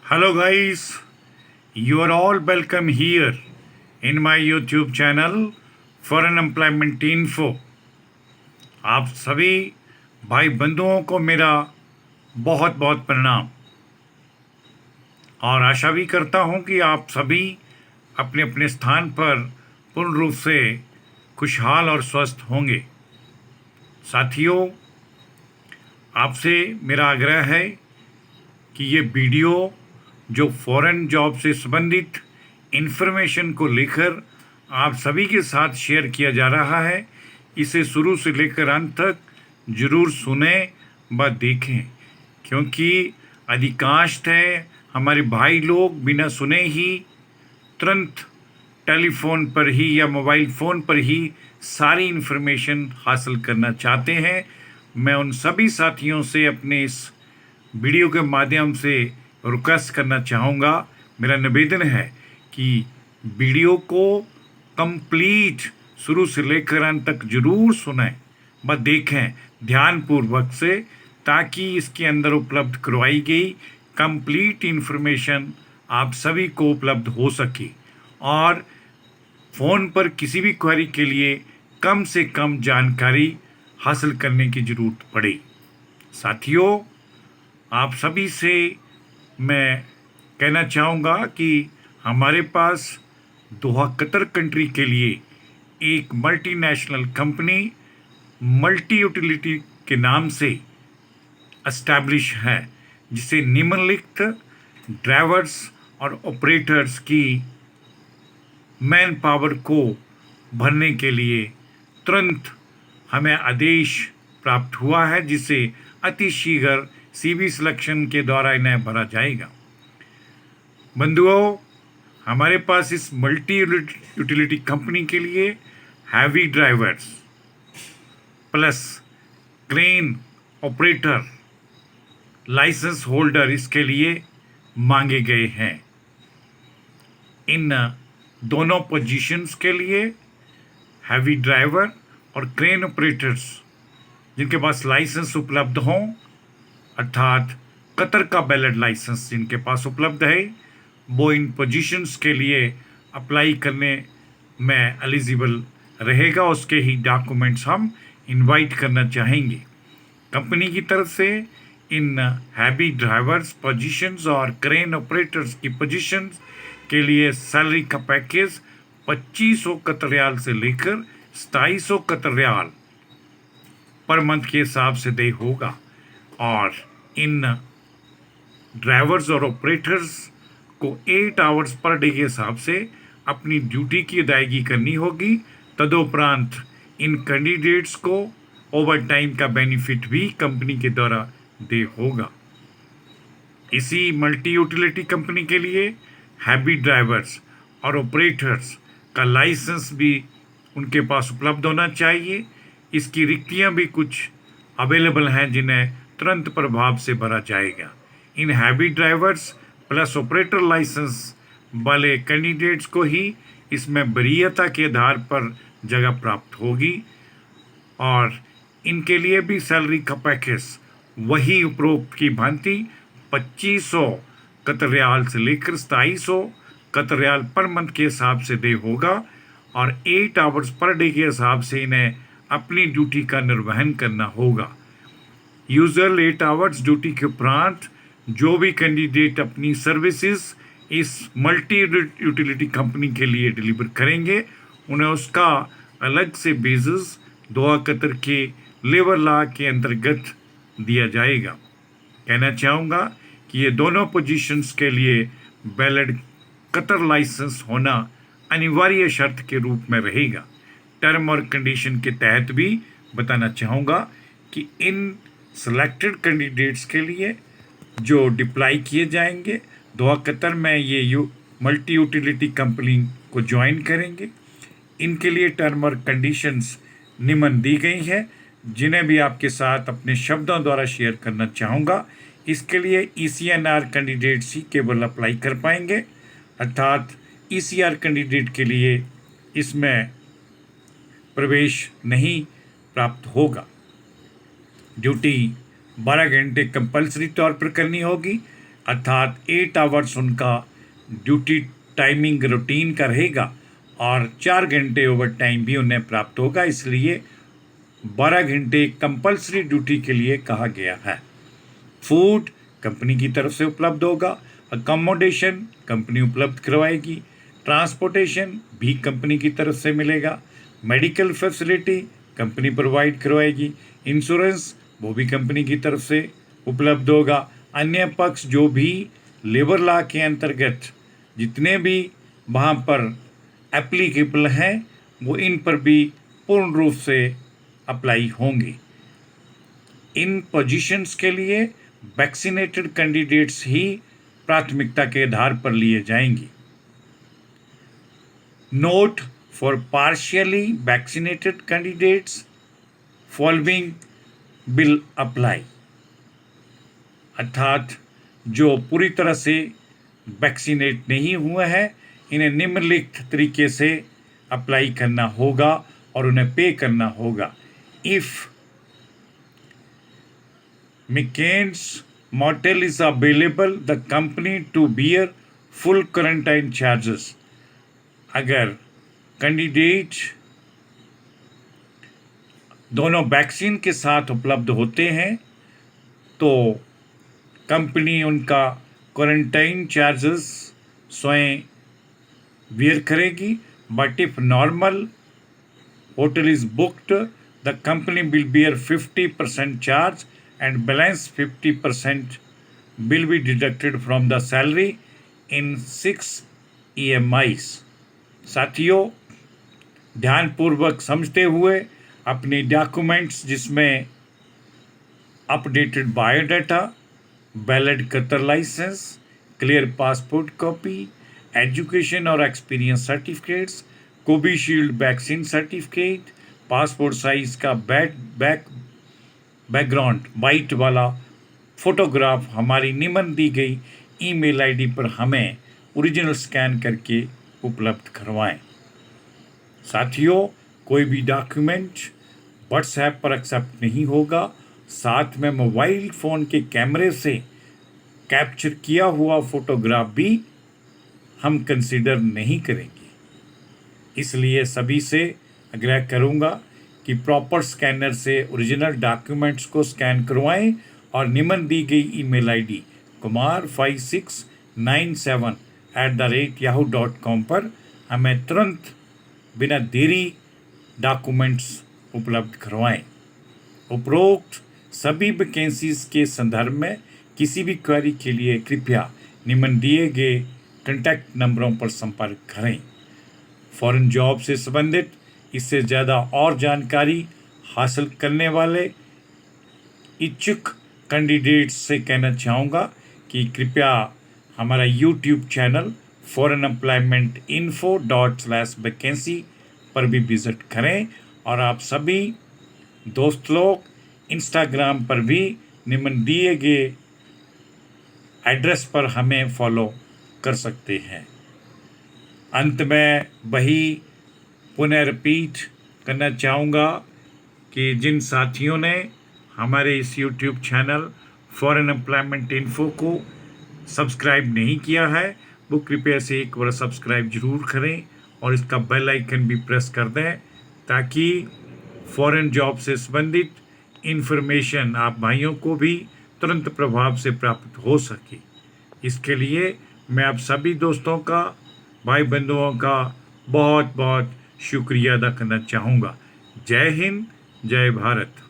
Hello guys, you are all welcome here in my YouTube channel Foreign Employment Info। आप सभी भाई बंधुओं को मेरा बहुत बहुत प्रणाम और आशा भी करता हूं कि आप सभी अपने अपने स्थान पर पूर्ण रूप से खुशहाल और स्वस्थ होंगे। साथियों, आपसे मेरा आग्रह है कि ये वीडियो जो फॉरेन जॉब से संबंधित इन्फॉर्मेशन को लेकर आप सभी के साथ शेयर किया जा रहा है, इसे शुरू से लेकर अंत तक जरूर सुने व देखें, क्योंकि अधिकांश है हमारे भाई लोग बिना सुने ही तुरंत टेलीफोन पर ही या मोबाइल फ़ोन पर ही सारी इन्फॉर्मेशन हासिल करना चाहते हैं। मैं उन सभी साथियों से अपने इस वीडियो के माध्यम से रिक्वेस्ट करना चाहूँगा, मेरा निवेदन है कि वीडियो को कंप्लीट शुरू से लेकर अंत तक जरूर सुनें व देखें ध्यानपूर्वक से, ताकि इसके अंदर उपलब्ध करवाई गई कंप्लीट इन्फॉर्मेशन आप सभी को उपलब्ध हो सके और फ़ोन पर किसी भी क्वेरी के लिए कम से कम जानकारी हासिल करने की ज़रूरत पड़े। साथियों, आप सभी से मैं कहना चाहूँगा कि हमारे पास दोहा कतर कंट्री के लिए एक मल्टीनेशनल कंपनी मल्टी यूटिलिटी के नाम से एस्टैब्लिश है, जिसे निम्नलिखित ड्राइवर्स और ऑपरेटर्स की मैन पावर को भरने के लिए तुरंत हमें आदेश प्राप्त हुआ है, जिसे अति शीघ्र CV सिलेक्शन के द्वारा इन्हें भरा जाएगा। बंधुओं, हमारे पास इस मल्टी यूटिलिटी कंपनी के लिए heavy drivers plus crane operator licence holder इसके लिए मांगे गए हैं। इन दोनों पोजीशंस के लिए हैवी ड्राइवर और क्रेन ऑपरेटर्स जिनके पास लाइसेंस उपलब्ध हों, अर्थात कतर का वैलिड लाइसेंस जिनके पास उपलब्ध है, वो इन पोजीशंस के लिए अप्लाई करने में एलिजिबल रहेगा। उसके ही डॉक्यूमेंट्स हम इनवाइट करना चाहेंगे। कंपनी की तरफ से इन हैवी ड्राइवर्स पोजीशंस और क्रेन ऑपरेटर्स की पोजीशंस के लिए सैलरी का पैकेज 2500 कतर रियाल से लेकर 2700 कतर रियाल पर मंथ के हिसाब से दे होगा और इन ड्राइवर्स और ऑपरेटर्स को 8 आवर्स पर डे के हिसाब से अपनी ड्यूटी की अदायगी करनी होगी। तदुपरांत इन कैंडिडेट्स को ओवर टाइम का बेनिफिट भी कंपनी के द्वारा दे होगा। इसी मल्टी यूटिलिटी कंपनी के लिए हैवी ड्राइवर्स और ऑपरेटर्स का लाइसेंस भी उनके पास उपलब्ध होना चाहिए। इसकी रिक्तियां भी कुछ अवेलेबल हैं जिन्हें तुरंत प्रभाव से भरा जाएगा। इन heavy drivers plus operator licence वाले कैंडिडेट्स को ही इसमें वरीयता के आधार पर जगह प्राप्त होगी और इनके लिए भी सैलरी का पैकेज वही उपरोक्त की भांति 2500 कतर रियाल से लेकर 2700 कतर रियाल पर मंथ के हिसाब से दे होगा और 8 आवर्स पर डे के हिसाब से इन्हें अपनी ड्यूटी का निर्वहन करना होगा। यूजुअल 8 आवर्स ड्यूटी के उपरांत जो भी कैंडिडेट अपनी सर्विसेज इस मल्टी यूटिलिटी कंपनी के लिए डिलीवर करेंगे, उन्हें उसका अलग से बेसिस दोहा कतर के लेबर लॉ के अंतर्गत दिया जाएगा। कहना चाहूँगा कि ये दोनों पोजीशंस के लिए वैलिड कतर लाइसेंस होना अनिवार्य शर्त के रूप में रहेगा। टर्म और कंडीशन के तहत भी बताना चाहूँगा कि इन सेलेक्टेड कैंडिडेट्स के लिए जो डिप्लाई किए जाएंगे दोहा कतर में ये मल्टी यूटिलिटी कंपनी को ज्वाइन करेंगे, इनके लिए टर्म और कंडीशंस निम्न दी गई हैं, जिन्हें भी आपके साथ अपने शब्दों द्वारा शेयर करना चाहूँगा। इसके लिए ECNR कैंडिडेट्स ही केवल अप्लाई कर पाएंगे, अर्थात ECR कैंडिडेट के लिए इसमें प्रवेश नहीं प्राप्त होगा। ड्यूटी 12 घंटे कंपल्सरी तौर पर करनी होगी, अर्थात 8 आवर्स उनका ड्यूटी टाइमिंग रूटीन का रहेगा और 4 घंटे ओवर टाइम भी उन्हें प्राप्त होगा, इसलिए 12 घंटे कंपल्सरी ड्यूटी के लिए कहा गया है। फूड कंपनी की तरफ से उपलब्ध होगा, अकोमोडेशन कंपनी उपलब्ध करवाएगी, ट्रांसपोर्टेशन भी कंपनी की तरफ से मिलेगा, मेडिकल फैसिलिटी कंपनी प्रोवाइड करवाएगी, इंश्योरेंस वो भी कंपनी की तरफ से उपलब्ध होगा। अन्य पक्ष जो भी लेबर लॉ के अंतर्गत जितने भी वहाँ पर एप्लीकेबल हैं वो इन पर भी पूर्ण रूप से अप्लाई होंगे। इन पोजीशंस के लिए वैक्सीनेटेड कैंडिडेट्स ही प्राथमिकता के आधार पर लिए जाएंगे। Note for partially vaccinated candidates following will apply, अर्थात जो पूरी तरह से वैक्सीनेट नहीं हुए हैं इन्हें निम्नलिखित तरीके से अप्लाई करना होगा और उन्हें पे करना होगा। If McCain's motel is available, the company to bear full quarantine charges. अगर कैंडिडेट दोनों वैक्सीन के साथ उपलब्ध होते हैं तो कंपनी उनका क्वारंटाइन चार्जेस स्वयं बेयर करेगी। But if normal hotel is booked the company will bear 50% charge and balance 50% will be deducted from the salary in 6 EMIs। साथियों, ध्यानपूर्वक समझते हुए अपने डॉक्यूमेंट्स जिसमें updated biodata, valid Qatar licence, clear passport copy, education और experience certificates, Covishield vaccine certificate, passport size का background white वाला photograph हमारी निम्न दी गई ईमेल आईडी पर हमें ओरिजिनल स्कैन करके उपलब्ध करवाएं। साथियों, कोई भी डॉक्यूमेंट व्हाट्सएप पर एक्सेप्ट नहीं होगा, साथ में मोबाइल फ़ोन के कैमरे से कैप्चर किया हुआ फोटोग्राफ भी हम कंसीडर नहीं करेंगे। इसलिए सभी से आग्रह करूँगा कि प्रॉपर स्कैनर से ओरिजिनल डॉक्यूमेंट्स को स्कैन करवाएं और निम्न दी गई ईमेल आईडी kumar5697@yahoo.com पर हमें तुरंत बिना देरी डॉक्यूमेंट्स उपलब्ध करवाएं। उपरोक्त सभी वैकेंसीज के संदर्भ में किसी भी क्वेरी के लिए कृपया निम्न दिए गए कॉन्टैक्ट नंबरों पर संपर्क करें। फॉरेन जॉब से संबंधित इससे ज़्यादा और जानकारी हासिल करने वाले इच्छुक कैंडिडेट्स से कहना चाहूँगा कि कृपया हमारा यूट्यूब चैनल foreignemploymentinfo./vacancy पर भी विज़िट करें और आप सभी दोस्त लोग इंस्टाग्राम पर भी निम्न दिए गए एड्रेस पर हमें फॉलो कर सकते हैं। अंत में वही पुनः रिपीट करना चाहूँगा कि जिन साथियों ने हमारे इस YouTube channel foreign employment info को सब्सक्राइब नहीं किया है वो कृपया से एक बार सब्सक्राइब जरूर करें और इसका बेल आइकन भी प्रेस कर दें ताकि फॉरेन जॉब से संबंधित इन्फॉर्मेशन आप भाइयों को भी तुरंत प्रभाव से प्राप्त हो सके। इसके लिए मैं आप सभी दोस्तों का, भाई बंधुओं का बहुत बहुत शुक्रिया अदा करना चाहूँगा। जय हिंद, जय भारत।